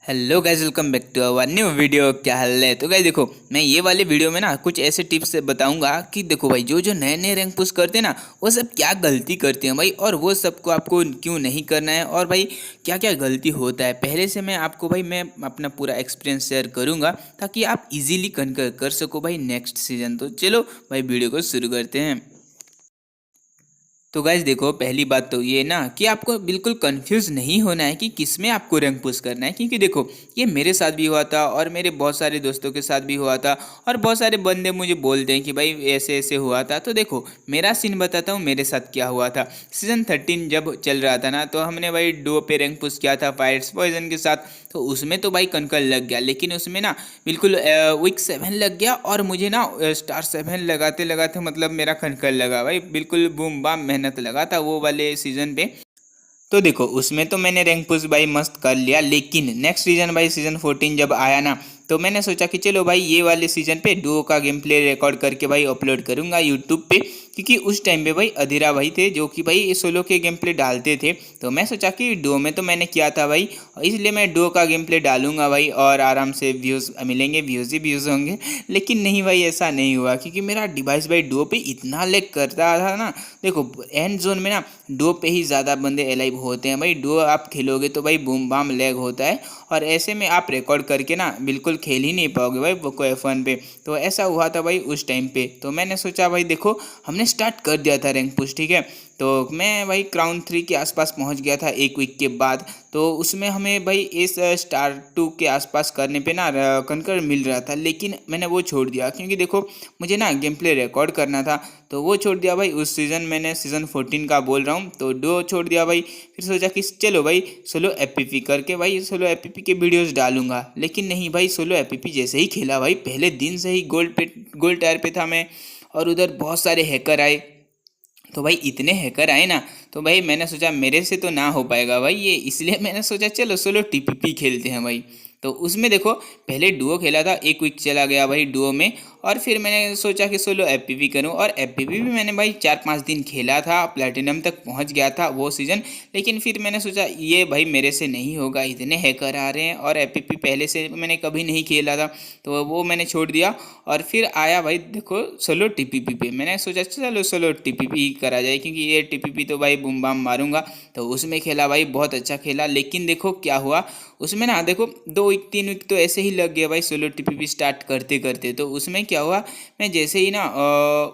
Hello guys, welcome back to our new video. क्या हाल है? तो गाइस देखो, मैं ये वाले वीडियो में ना कुछ ऐसे टिप्स बताऊंगा कि देखो भाई, जो जो नए नए रैंक पुश करते हैं ना, वो सब क्या गलती करते हैं भाई, और वो सबको आपको क्यों नहीं करना है, और भाई क्या क्या गलती होता है। पहले से मैं आपको भाई मैं अपना पूरा एक्सपीरियंस शेयर करूंगा ताकि आप इजीली कनकर कर सको भाई नेक्स्ट सीजन। तो चलो भाई, वीडियो को शुरू करते हैं। तो गाइज देखो, पहली बात तो ये ना कि आपको बिल्कुल कंफ्यूज नहीं होना है कि किस में आपको रैंक पुश करना है, क्योंकि देखो ये मेरे साथ भी हुआ था और मेरे बहुत सारे दोस्तों के साथ भी हुआ था, और बहुत सारे बंदे मुझे बोलते हैं कि भाई ऐसे ऐसे हुआ था। तो देखो, मेरा सीन बताता हूँ मेरे साथ क्या हुआ था। सीजन 13 जब चल रहा था ना, तो हमने भाई डुओ पे रैंक पुश किया था फायर्स पॉइजन के साथ। तो उसमें तो भाई कनकल लग गया, लेकिन उसमें ना बिल्कुल वीक 7 लग गया, और मुझे ना स्टार 7 लगाते लगाते मतलब मेरा कनकल लगा भाई, बिल्कुल बूम बाम मेहनत लगा था वो वाले सीजन पे। तो देखो, उसमें तो मैंने रैंक पुश भाई मस्त कर लिया, लेकिन नेक्स्ट सीजन भाई सीजन 14 जब आया ना, तो मैंने सोचा कि चलो भाई ये वाले सीजन पे डुओ का गेम प्ले रिकॉर्ड करके भाई अपलोड करूंगा यूट्यूब पे, क्योंकि उस टाइम पे भाई अधीरा भाई थे जो कि भाई सोलो के गेम प्ले डालते थे। तो मैं सोचा कि डुओ में तो मैंने किया था भाई, इसलिए मैं डुओ का गेम प्ले डालूंगा भाई, और आराम से व्यूज़ मिलेंगे, व्यूज़ ही व्यूज़ होंगे। लेकिन नहीं भाई, ऐसा नहीं हुआ, क्योंकि मेरा डिवाइस भाई डुओ पे इतना लैग करता था ना। देखो, एंड जोन में ना डुओ पे ही ज़्यादा बंदे अलाइव होते हैं भाई। डुओ आप खेलोगे तो भाई बूम बाम लैग होता है, और ऐसे में आप रिकॉर्ड करके ना बिल्कुल खेल ही नहीं पाओगे भाई वो कोई F1 पे। तो ऐसा हुआ था भाई उस टाइम पे। तो मैंने सोचा भाई देखो, हमने स्टार्ट कर दिया था रैंक पुश, ठीक है। तो मैं भाई क्राउन 3 के आसपास पहुंच गया था एक वीक के बाद। तो उसमें हमें भाई इस स्टार 2 के आसपास करने पे ना कंकर मिल रहा था, लेकिन मैंने वो छोड़ दिया, क्योंकि देखो मुझे ना गेम प्ले रिकॉर्ड करना था। तो वो छोड़ दिया भाई उस सीज़न, मैंने सीज़न 14 का बोल रहा हूँ। तो डो छोड़ दिया भाई। फिर सोचा कि चलो भाई सोलो एपीपी करके भाई सोलो एपीपी के वीडियोस डालूंगा, लेकिन नहीं भाई, सोलो एपीपी जैसे ही खेला भाई, पहले दिन से ही गोल्ड टायर पे था मैं, और उधर बहुत सारे हैकर आए। तो भाई इतने हैकर आए ना, तो भाई मैंने सोचा मेरे से तो ना हो पाएगा भाई ये, इसलिए मैंने सोचा चलो सोलो टीपीपी खेलते हैं भाई। तो उसमें देखो, पहले डुओ खेला था, एक वीक चला गया भाई डुओ में, और फिर मैंने सोचा कि सोलो एफपीवी करूं, और एफपीवी भी मैंने भाई 4-5 दिन खेला था, प्लेटिनम तक पहुंच गया था वो सीज़न। लेकिन फिर मैंने सोचा ये भाई मेरे से नहीं होगा, इतने हैकर आ रहे हैं, और एफपीवी पहले से मैंने कभी नहीं खेला था, तो वो मैंने छोड़ दिया। और फिर आया भाई देखो सोलो टीपीपी पे, मैंने सोचा चलो सोलो टीपीपी ही करा जाए, क्योंकि ये टीपीपी तो भाई बूम बाम मारूंगा। तो उसमें खेला भाई, बहुत अच्छा खेला, लेकिन देखो क्या हुआ उसमें ना, देखो 2 वीक 3 वीक तो ऐसे ही लग गया भाई सोलो टीपीपी स्टार्ट करते करते। तो उसमें क्या हुआ, मैं जैसे ही ना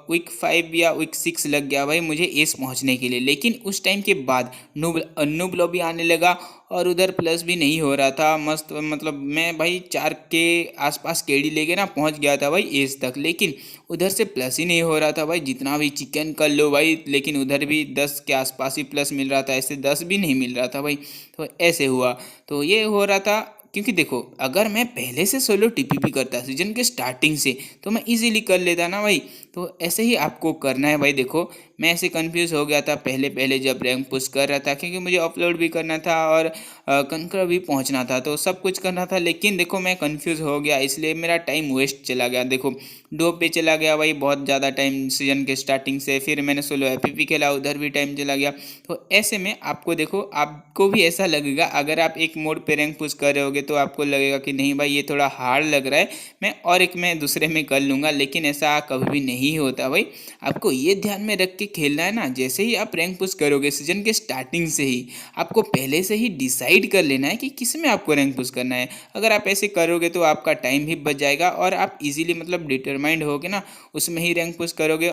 वीक 5 या वीक 6 लग गया भाई मुझे एस पहुंचने के लिए, लेकिन उस टाइम के बाद नूब लॉबी आने लगा, और उधर प्लस भी नहीं हो रहा था मस्त, मतलब मैं भाई 4 के आसपास केडी लेके ना पहुंच गया था भाई एस तक, लेकिन उधर से प्लस ही नहीं हो रहा था भाई, जितना भी चिकन कर लो भाई, लेकिन उधर भी 10 के आसपास ही प्लस मिल रहा था, ऐसे 10 भी नहीं मिल रहा था भाई। तो ऐसे हुआ। तो ये हो रहा था, क्योंकि देखो अगर मैं पहले से सोलो टीपीपी करता सीजन के स्टार्टिंग से, तो मैं इजीली कर लेता ना भाई। तो ऐसे ही आपको करना है भाई। देखो मैं ऐसे कंफ्यूज हो गया था पहले पहले जब रैंक पुश कर रहा था, क्योंकि मुझे अपलोड भी करना था और कंकर भी पहुंचना था, तो सब कुछ करना था, लेकिन देखो मैं कंफ्यूज हो गया, इसलिए मेरा टाइम वेस्ट चला गया। देखो डो पे चला गया भाई बहुत ज़्यादा टाइम सीजन के स्टार्टिंग से, फिर मैंने सोलो एपीपी खेला, उधर भी टाइम चला गया। तो ऐसे में आपको देखो, आपको भी ऐसा लगेगा, अगर आप एक मोड पे रैंक पुश कर रहे होगे तो आपको लगेगा कि नहीं भाई ये थोड़ा हार्ड लग रहा है, मैं और एक मैं दूसरे में कर लूँगा, लेकिन ऐसा कभी भी नहीं होता भाई। आपको ये ध्यान में रख के खेलना है ना, जैसे ही आप रैंक पुश करोगे सीजन के स्टार्टिंग से ही, आपको पहले से ही डिसाइड कर लेना है कि किस में आपको रैंक पुश करना है। अगर आप ऐसे करोगे तो आपका टाइम भी बच जाएगा, और आप इजीली मतलब डिटरमाइंड होगे ना उसमें ही रैंक पुश करोगे।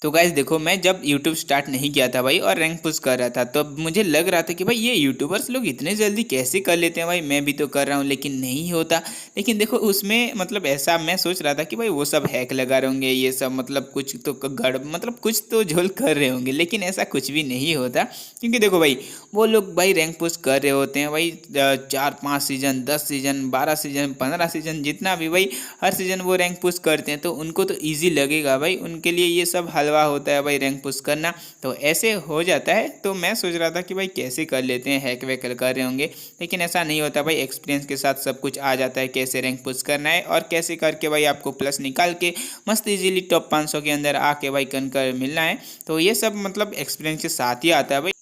तो गाइज देखो, मैं जब यूट्यूब स्टार्ट नहीं किया था भाई और रैंक पुश कर रहा था, तो मुझे लग रहा था कि भाई ये यूट्यूबर्स लोग इतने जल्दी कैसे कर लेते हैं भाई, मैं भी तो कर रहा हूँ, लेकिन नहीं होता। लेकिन देखो उसमें मतलब ऐसा मैं सोच रहा था कि भाई वो सब हैक लगा रहे होंगे, ये सब मतलब कुछ तो गड़ मतलब कुछ तो झोल कर रहे होंगे, लेकिन ऐसा कुछ भी नहीं होता। क्योंकि देखो भाई, वो लोग भाई रैंक पुश कर रहे होते हैं भाई 4-5 सीजन, 10 सीजन, 12 सीजन, 15 सीजन, जितना भी भाई हर सीजन वो रैंक पुश करते हैं, तो उनको तो ईजी लगेगा भाई, उनके लिए ये सब हलवा होता है भाई रैंक पुश करना। तो ऐसे हो जाता है। तो मैं सोच रहा था कि भाई कैसे कर लेते हैं, हैक वैक कर रहे होंगे, लेकिन ऐसा नहीं होता भाई, एक्सपीरियंस के साथ सब कुछ आ जाता है, कैसे रैंक पुश करना है और कैसे करके भाई आपको प्लस निकाल के मस्त इजीली टॉप 500 के अंदर आके भाई कनकर मिलना है। तो ये सब मतलब एक्सपीरियंस के साथ ही आता है भाई।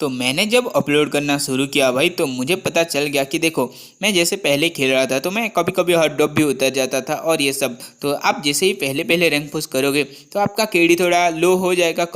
तो मैंने जब अपलोड करना शुरू किया भाई, तो मुझे पता चल गया कि देखो, मैं जैसे पहले खेल रहा था तो मैं कभी कभी हॉट ड्रॉप भी उतर जाता था और ये सब। तो आप जैसे ही पहले पहले रैंक पुश करोगे तो आपका केडी थोड़ा लो हो जाएगा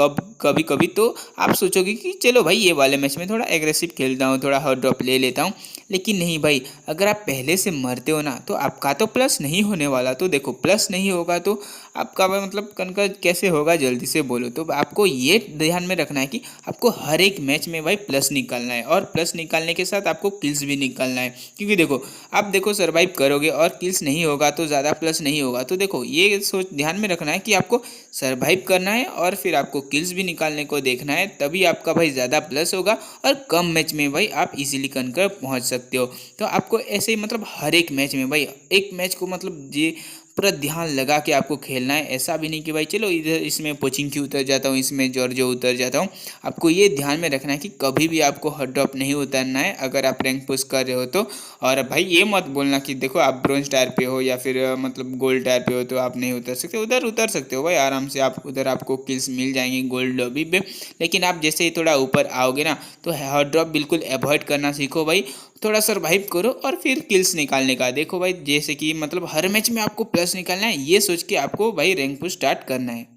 कभी कभी। तो आप सोचोगे कि चलो भाई ये वाले मैच में थोड़ा एग्रेसिव खेलता हूँ, थोड़ा हॉट ड्रॉप ले लेता हूँ। लेकिन नहीं भाई, अगर आप पहले से मरते हो ना तो आपका तो प्लस नहीं होने वाला। तो देखो, प्लस नहीं होगा तो आपका भाई मतलब कनका कैसे होगा, जल्दी से बोलो। तो आपको ये ध्यान में रखना है कि आपको हर एक मैच में भाई प्लस निकालना है, और प्लस निकालने के साथ आपको किल्स भी निकालना है। क्योंकि देखो, आप देखो सर्वाइव करोगे और किल्स नहीं होगा तो ज़्यादा प्लस नहीं होगा। तो देखो, ये सोच ध्यान में रखना है कि आपको सर्वाइव करना है और फिर आपको किल्स भी निकालने को देखना है, तभी आपका भाई ज़्यादा प्लस होगा और कम मैच में भाई आप इजीली कनकर पहुंच सकते हो। तो आपको ऐसे ही मतलब हर एक मैच में भाई, एक मैच को मतलब ये पूरा ध्यान लगा के आपको खेलना है। ऐसा भी नहीं कि भाई चलो इधर इसमें पोचिंग की उतर जाता हूँ, इसमें जॉर्जो उतर जाता हूँ। आपको ये ध्यान में रखना है कि कभी भी आपको हॉट ड्रॉप नहीं उतरना है अगर आप रैंक पुश कर रहे हो तो। और भाई ये मत बोलना कि देखो आप ब्रोंज टायर पे हो या फिर मतलब गोल्ड टायर पे हो तो आप नहीं उतर सकते। उधर उतर सकते हो भाई आराम से, आप उधर आपको किल्स मिल जाएंगे गोल्ड लॉबी पे। लेकिन आप जैसे ही थोड़ा ऊपर आओगे ना तो हॉट ड्रॉप बिल्कुल अवॉइड करना सीखो भाई। थोड़ा सर्वाइव करो और फिर किल्स निकालने का देखो भाई। जैसे कि मतलब हर मैच में आपको प्लस निकालना है, ये सोच के आपको भाई रैंक पुश स्टार्ट करना है।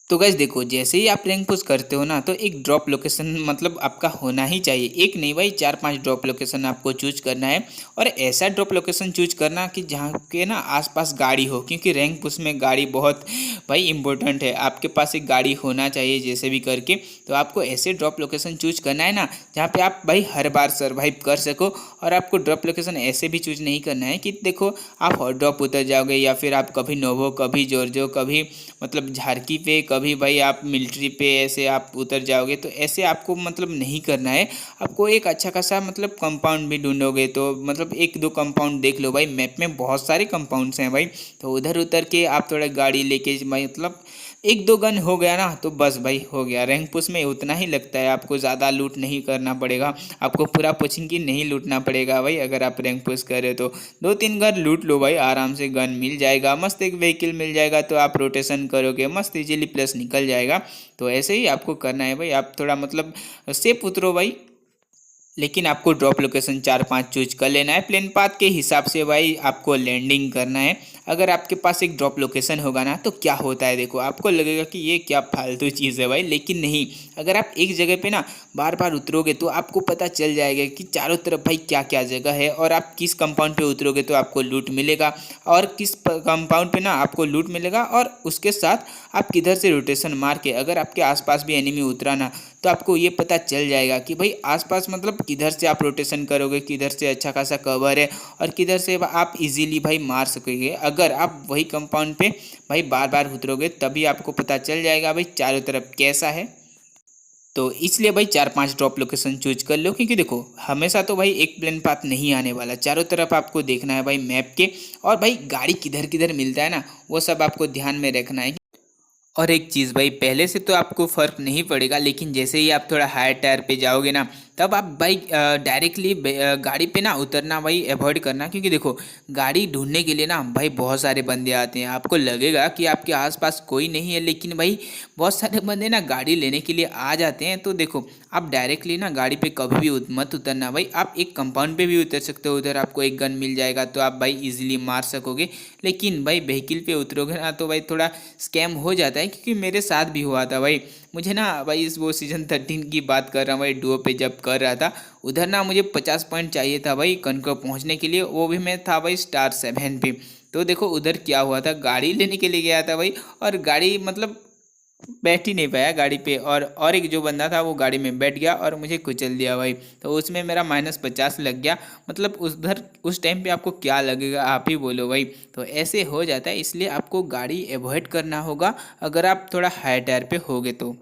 तो गाइस देखो, जैसे ही आप रैंक पुश करते हो ना तो एक ड्रॉप लोकेशन मतलब आपका होना ही चाहिए। एक नहीं भाई, 4-5 ड्रॉप लोकेशन आपको चूज करना है। और ऐसा ड्रॉप लोकेशन चूज करना कि जहाँ के ना आसपास गाड़ी हो, क्योंकि रैंक पुश में गाड़ी बहुत भाई इंपॉर्टेंट है। आपके पास एक गाड़ी होना चाहिए जैसे भी करके। तो आपको ऐसे ड्रॉप लोकेशन चूज करना है ना जहाँ पे आप भाई हर बार सर्वाइव कर सको। और आपको ड्रॉप लोकेशन ऐसे भी चूज नहीं करना है कि देखो आप हॉट ड्रॉप उतर जाओगे या फिर आप कभी नोवो, कभी जॉर्जो, कभी मतलब झारकी पे, कभी भाई आप मिलिट्री पे ऐसे आप उतर जाओगे। तो ऐसे आपको मतलब नहीं करना है। आपको एक अच्छा खासा मतलब कंपाउंड भी ढूंढोगे तो मतलब एक दो कंपाउंड देख लो भाई, मैप में बहुत सारे कंपाउंड्स हैं भाई। तो उधर उतर के आप थोड़ा गाड़ी लेके मतलब एक दो गन हो गया ना तो बस भाई हो गया। रैंक पुश में उतना ही लगता है, आपको ज़्यादा लूट नहीं करना पड़ेगा। आपको पूरा पुशिंग की नहीं लूटना पड़ेगा भाई। अगर आप रैंक पुश कर रहे हो तो 2-3 घर लूट लो भाई आराम से, गन मिल जाएगा, मस्त एक व्हीकल मिल जाएगा। तो आप रोटेशन करोगे मस्त इजीली प्लस निकल जाएगा। तो ऐसे ही आपको करना है भाई। आप थोड़ा मतलब सेफ उतरो भाई। लेकिन आपको ड्रॉप लोकेशन 4-5 चूज कर लेना है। प्लेन पाथ के हिसाब से भाई आपको लैंडिंग करना है। अगर आपके पास एक ड्रॉप लोकेशन होगा ना तो क्या होता है देखो, आपको लगेगा कि ये क्या फालतू चीज़ है भाई, लेकिन नहीं। अगर आप एक जगह पे ना बार बार उतरोगे तो आपको पता चल जाएगा कि चारों तरफ भाई क्या क्या जगह है, और आप किस कंपाउंड पे उतरोगे तो आपको लूट मिलेगा, और किस कंपाउंड पे ना आपको लूट मिलेगा। और उसके साथ आप किधर से रोटेशन मार के अगर आपके आसपास भी एनिमी उतरा ना तो आपको ये पता चल जाएगा कि भाई आसपास मतलब किधर से आप रोटेशन करोगे, किधर से अच्छा खासा कवर है और किधर से आप इजीली भाई मार सकोगे। अगर आप वही कंपाउंड पे भाई बार बार उतरोगे तभी आपको पता चल जाएगा भाई चारों तरफ कैसा है। तो इसलिए भाई 4-5 ड्रॉप लोकेशन चूज कर लो, क्योंकि देखो हमेशा तो भाई एक प्लेन पाथ नहीं आने वाला, चारों तरफ आपको देखना है भाई मैप के। और भाई गाड़ी किधर किधर मिलता है ना वो सब आपको ध्यान में रखना है। और एक चीज़ भाई, पहले से तो आपको फ़र्क नहीं पड़ेगा, लेकिन जैसे ही आप थोड़ा हायर टायर पे जाओगे ना तब आप भाई डायरेक्टली गाड़ी पे ना उतरना भाई अवॉइड करना। क्योंकि देखो गाड़ी ढूंढने के लिए ना भाई बहुत सारे बंदे आते हैं। आपको लगेगा कि आपके आसपास कोई नहीं है, लेकिन भाई बहुत सारे बंदे ना गाड़ी लेने के लिए आ जाते हैं। तो देखो आप डायरेक्टली ना गाड़ी पे कभी भी मत उतरना भाई। आप एक कंपाउंड पे भी उतर सकते हो, उधर आपको एक गन मिल जाएगा तो आप भाई इजीली मार सकोगे। लेकिन भाई व्हीकल पे उतरोगे ना तो भाई थोड़ा स्कैम हो जाता है, क्योंकि मेरे साथ भी हुआ था भाई। मुझे ना भाई इस वो सीजन 13 की बात कर रहा हूँ भाई, डुओ पे जब कर रहा था उधर ना मुझे 50 पॉइंट चाहिए था भाई कनकर पहुँचने के लिए, वो भी मैं था भाई स्टार 7 पे। तो देखो उधर क्या हुआ था, गाड़ी लेने के लिए गया था भाई और गाड़ी मतलब बैठ ही नहीं पाया गाड़ी पे, और एक जो बंदा था वो गाड़ी में बैठ गया और मुझे कुचल दिया भाई। तो उसमें मेरा -50 लग गया। मतलब उधर उस टाइम पे आपको क्या लगेगा आप ही बोलो भाई। तो ऐसे हो जाता है, इसलिए आपको गाड़ी अवॉइड करना होगा अगर आप थोड़ा हाई टायर पे होगे तो।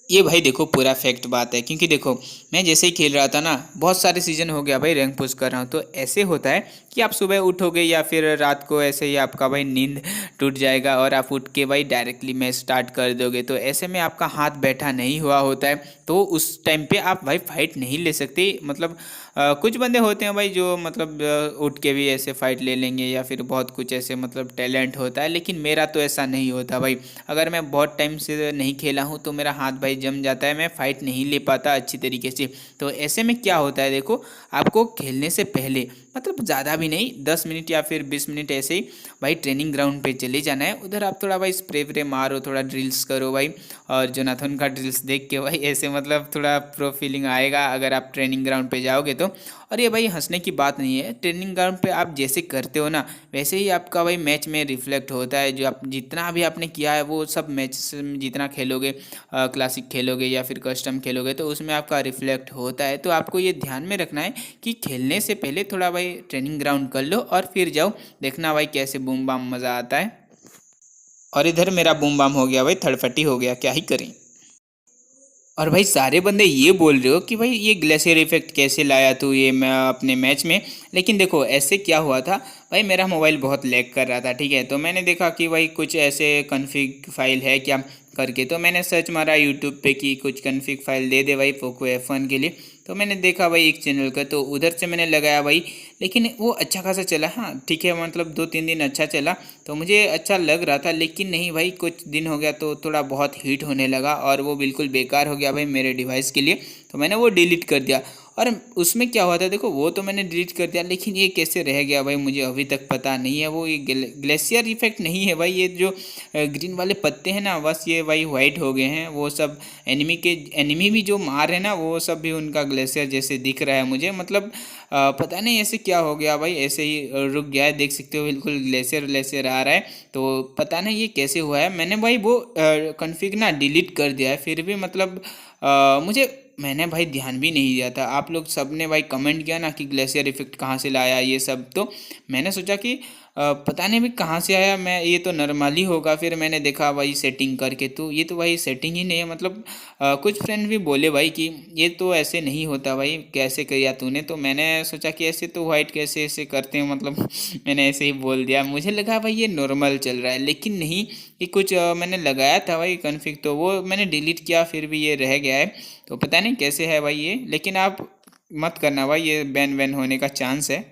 ये भाई देखो पूरा फैक्ट बात है, क्योंकि देखो मैं जैसे ही खेल रहा था ना बहुत सारे सीजन हो गया भाई रैंक पुश कर रहा हूँ। तो ऐसे होता है कि आप सुबह उठोगे या फिर रात को ऐसे ही आपका भाई नींद टूट जाएगा और आप उठ के भाई डायरेक्टली मैच स्टार्ट कर दोगे। तो ऐसे में आपका हाथ बैठा नहीं हुआ होता है, तो उस टाइम पे आप भाई फाइट नहीं ले सकते। मतलब कुछ बंदे होते हैं भाई जो मतलब उठ के भी ऐसे फाइट ले लेंगे या फिर बहुत कुछ ऐसे मतलब टैलेंट होता है, लेकिन मेरा तो ऐसा नहीं होता भाई। अगर मैं बहुत टाइम से नहीं खेला हूँ तो मेरा हाथ भाई जम जाता है, मैं फाइट नहीं ले पाता अच्छी तरीके से। तो ऐसे में क्या होता है देखो, आपको खेलने से पहले मतलब ज़्यादा भी नहीं, 10 मिनट या फिर 20 मिनट ऐसे ही भाई ट्रेनिंग ग्राउंड पे चले जाना है। उधर आप थोड़ा भाई स्प्रे व्रे मारो, थोड़ा ड्रिल्स करो भाई। और जोनाथन का ड्रिल्स देख के भाई ऐसे मतलब थोड़ा प्रो फीलिंग आएगा अगर आप ट्रेनिंग ग्राउंड पे जाओगे तो। और ये भाई हंसने की बात नहीं है, ट्रेनिंग ग्राउंड पे आप जैसे करते हो ना वैसे ही आपका भाई मैच में रिफ्लेक्ट होता है। जो आप जितना भी आपने किया है वो सब मैच में जितना खेलोगे, क्लासिक खेलोगे या फिर कस्टम खेलोगे तो उसमें आपका रिफ्लेक्ट होता है। तो आपको ये ध्यान में रखना है कि खेलने से पहले थोड़ा भाई ट्रेनिंग ग्राउंड कर लो और फिर जाओ, देखना भाई कैसे बूम बाम मज़ा आता है। और इधर मेरा बूम बाम हो गया भाई, थड़फटी हो गया, क्या ही करें। और भाई सारे बंदे ये बोल रहे हो कि भाई ये ग्लेशियर इफेक्ट कैसे लाया तू ये मैं अपने मैच में। लेकिन देखो ऐसे क्या हुआ था भाई, मेरा मोबाइल बहुत लैग कर रहा था, ठीक है। तो मैंने देखा कि भाई कुछ ऐसे कन्फिग फाइल है क्या करके, तो मैंने सर्च मारा यूट्यूब पे कि कुछ कन्फिग फाइल दे दे भाई पोको F1 के लिए। तो मैंने देखा भाई एक चैनल का, तो उधर से मैंने लगाया भाई। लेकिन वो अच्छा खासा चला, हाँ ठीक है, मतलब 2-3 दिन अच्छा चला तो मुझे अच्छा लग रहा था। लेकिन नहीं भाई, कुछ दिन हो गया तो थोड़ा बहुत हीट होने लगा और वो बिल्कुल बेकार हो गया भाई मेरे डिवाइस के लिए। तो मैंने वो डिलीट कर दिया। और उसमें क्या हुआ था देखो, वो तो मैंने डिलीट कर दिया, लेकिन ये कैसे रह गया भाई मुझे अभी तक पता नहीं है। वो ये ग्लेशियर इफेक्ट नहीं है भाई, ये जो ग्रीन वाले पत्ते हैं ना बस ये भाई वाइट हो गए हैं। वो सब एनिमी भी जो मार रहे हैं ना वो सब भी उनका ग्लेशियर जैसे दिख रहा है मुझे। मतलब पता नहीं ऐसे क्या हो गया भाई, ऐसे ही रुक गया है, देख सकते हो बिल्कुल ग्लेशियर ग्लेशियर आ रहा है। तो पता नहीं ये कैसे हुआ है। मैंने भाई वो कन्फिग ना डिलीट कर दिया है, फिर भी मतलब मुझे मैंने भाई ध्यान भी नहीं दिया था। आप लोग सब ने भाई कमेंट किया ना कि ग्लेशियर इफेक्ट कहाँ से लाया ये सब, तो मैंने सोचा कि पता नहीं भाई कहाँ से आया, मैं ये तो नॉर्मली होगा। फिर मैंने देखा भाई सेटिंग करके, तो ये तो भाई सेटिंग ही नहीं है। मतलब कुछ फ्रेंड भी बोले भाई कि ये तो ऐसे नहीं होता भाई, कैसे किया तूने। तो मैंने सोचा कि ऐसे तो वाइट कैसे ऐसे करते हैं, मतलब मैंने ऐसे ही बोल दिया। मुझे लगा भाई ये नॉर्मल चल रहा है, लेकिन नहीं, ये कुछ मैंने लगाया था भाई कन्फिग, तो वो मैंने डिलीट किया फिर भी ये रह गया है। तो पता नहीं कैसे है भाई ये, लेकिन आप मत करना भाई, ये बैन वैन होने का चांस है।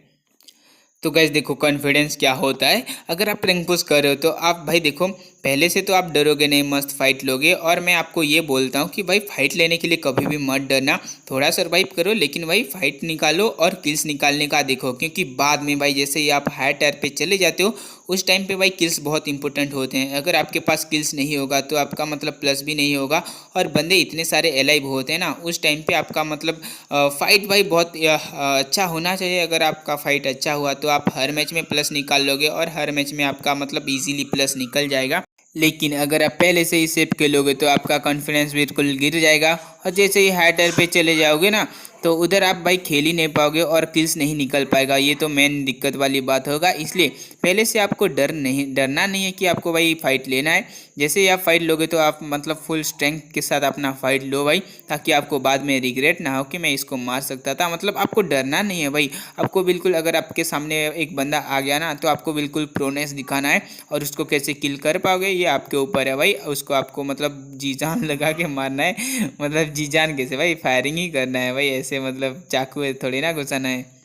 तो गैस देखो कॉन्फिडेंस क्या होता है, अगर आप रैंक पुश कर रहे हो तो आप भाई देखो पहले से तो आप डरोगे नहीं, मस्त फाइट लोगे। और मैं आपको ये बोलता हूँ कि भाई फाइट लेने के लिए कभी भी मत डरना, थोड़ा सर्वाइव करो लेकिन भाई फाइट निकालो और किल्स निकालने का देखो। क्योंकि बाद में भाई जैसे ही आप हायर टायर पे चले जाते हो उस टाइम पे भाई किल्स बहुत इंपॉर्टेंट होते हैं। अगर आपके पास किल्स नहीं होगा तो आपका मतलब प्लस भी नहीं होगा। और बंदे इतने सारे एलाइव होते हैं ना उस टाइम पे आपका मतलब फाइट भाई बहुत अच्छा होना चाहिए। अगर आपका फाइट अच्छा हुआ तो आप हर मैच में प्लस निकाल लोगे और हर मैच में आपका मतलब इजीली प्लस निकल जाएगा। लेकिन अगर आप पहले से ही सेव के लोगे तो आपका कॉन्फिडेंस बिल्कुल गिर जाएगा। और जैसे ही हाई टायर पे चले जाओगे ना तो उधर आप भाई खेल ही नहीं पाओगे और किल्स नहीं निकल पाएगा। ये तो मेन दिक्कत वाली बात होगा। इसलिए पहले से आपको डरना नहीं है कि आपको भाई फाइट लेना है। जैसे ही आप फाइट लोगे तो आप मतलब फुल स्ट्रेंथ के साथ अपना फाइट लो भाई, ताकि आपको बाद में रिग्रेट ना हो कि मैं इसको मार सकता था। मतलब आपको डरना नहीं है भाई, आपको बिल्कुल अगर आपके सामने एक बंदा आ गया ना तो आपको बिल्कुल प्रोनेस दिखाना है। और उसको कैसे किल कर पाओगे ये आपके ऊपर है भाई। उसको आपको मतलब जी जान लगा के मारना है। मतलब जी जान कैसे भाई, फायरिंग ही करना है भाई, ऐसे मतलब चाकू थोड़ी ना घुसाना है।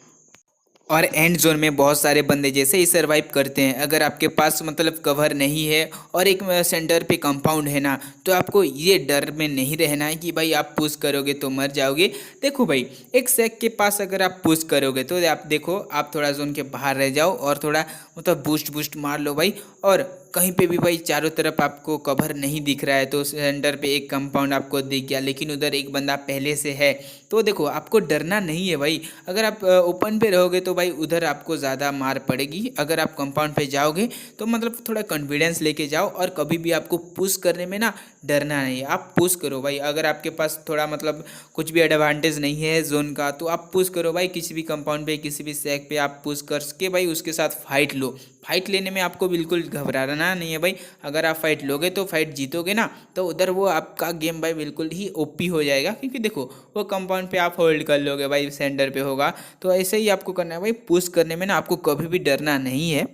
और एंड जोन में बहुत सारे बंदे जैसे ही सरवाइव करते हैं। अगर आपके पास मतलब कवर नहीं है और एक सेंटर पे कंपाउंड है ना तो आपको ये डर में नहीं रहना है कि भाई आप पुश करोगे तो मर जाओगे। देखो भाई एक सेक के पास अगर आप पुश करोगे तो आप देखो आप थोड़ा जोन के बाहर रह जाओ और थोड़ा मतलब बूस्ट बूस्ट मार लो भाई। और कहीं पे भी भाई चारों तरफ आपको कवर नहीं दिख रहा है तो सेंटर पे एक कंपाउंड आपको दिख गया लेकिन उधर एक बंदा पहले से है, तो देखो आपको डरना नहीं है भाई। अगर आप ओपन पे रहोगे तो भाई उधर आपको ज़्यादा मार पड़ेगी। अगर आप कंपाउंड पे जाओगे तो मतलब थोड़ा कॉन्फिडेंस लेके जाओ और कभी भी आपको पुश करने में ना डरना नहीं है, आप पुश करो भाई। अगर आपके पास थोड़ा मतलब कुछ भी एडवांटेज नहीं है जोन का तो आप पुश करो भाई, किसी भी कंपाउंड पे किसी भी सैक पे आप पुश करके भाई उसके साथ फाइट लो। फाइट लेने में आपको बिल्कुल घबराना नहीं है भाई। अगर आप फाइट लोगे तो फाइट जीतोगे ना तो उधर वो आपका गेम भाई बिल्कुल ही ओपी हो जाएगा। क्योंकि देखो वो कंपाउंड पे आप होल्ड कर लोगे भाई, सेंटर पे होगा। तो ऐसे ही आपको करना है भाई, पुश करने में ना आपको कभी भी डरना नहीं है।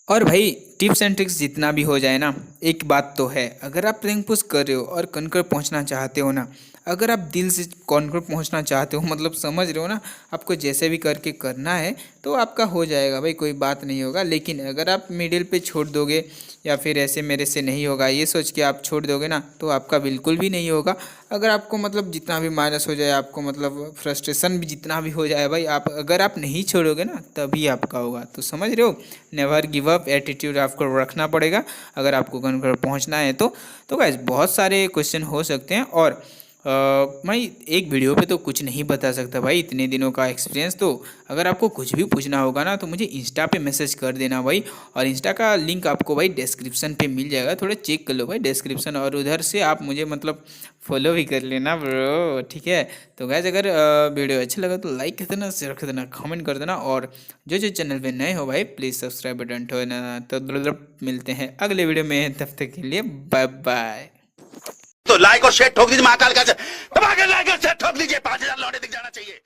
और भाई टिप्स एंड ट्रिक्स जितना भी हो जाए ना, एक बात तो है, अगर आप रैंक पुश कर रहे हो और कनकर पहुंचना चाहते हो ना, अगर आप दिल से कॉन्कर पहुंचना चाहते हो, मतलब समझ रहे हो ना, आपको जैसे भी करके करना है तो आपका हो जाएगा भाई, कोई बात नहीं होगा। लेकिन अगर आप मिडिल पे छोड़ दोगे या फिर ऐसे मेरे से नहीं होगा ये सोच के आप छोड़ दोगे ना, तो आपका बिल्कुल भी नहीं होगा। अगर आपको मतलब जितना भी माइनस हो जाए, आपको मतलब फ्रस्ट्रेशन भी जितना भी हो जाए भाई, आप अगर आप नहीं छोड़ोगे ना तभी आपका होगा। तो समझ रहे हो, नेवर गिव अप एटीट्यूड आपको रखना पड़ेगा अगर आपको कहीं पहुंचना है तो गाइस बहुत सारे क्वेश्चन हो सकते हैं। और मैं एक वीडियो पे तो कुछ नहीं बता सकता भाई, इतने दिनों का एक्सपीरियंस। तो अगर आपको कुछ भी पूछना होगा ना तो मुझे इंस्टा पे मैसेज कर देना भाई, और इंस्टा का लिंक आपको भाई डिस्क्रिप्शन पे मिल जाएगा, थोड़ा चेक कर लो भाई डिस्क्रिप्शन, और उधर से आप मुझे मतलब फॉलो भी कर लेना ब्रो, ठीक है। तो गाइस अगर वीडियो अच्छा लगा तो लाइक कर देना, शेयर कर देना, कमेंट कर देना, और जो चैनल पे नए हो भाई प्लीज़ सब्सक्राइब बटन ठोकना। तो मिलते हैं अगले वीडियो में, तब तक के लिए बाय बाय। तो लाइक और शेयर ठोक दीजिए, महाकाल का दबा के लाइक और शेयर ठोक दीजिए, 5000 लौटे दिख जाना चाहिए।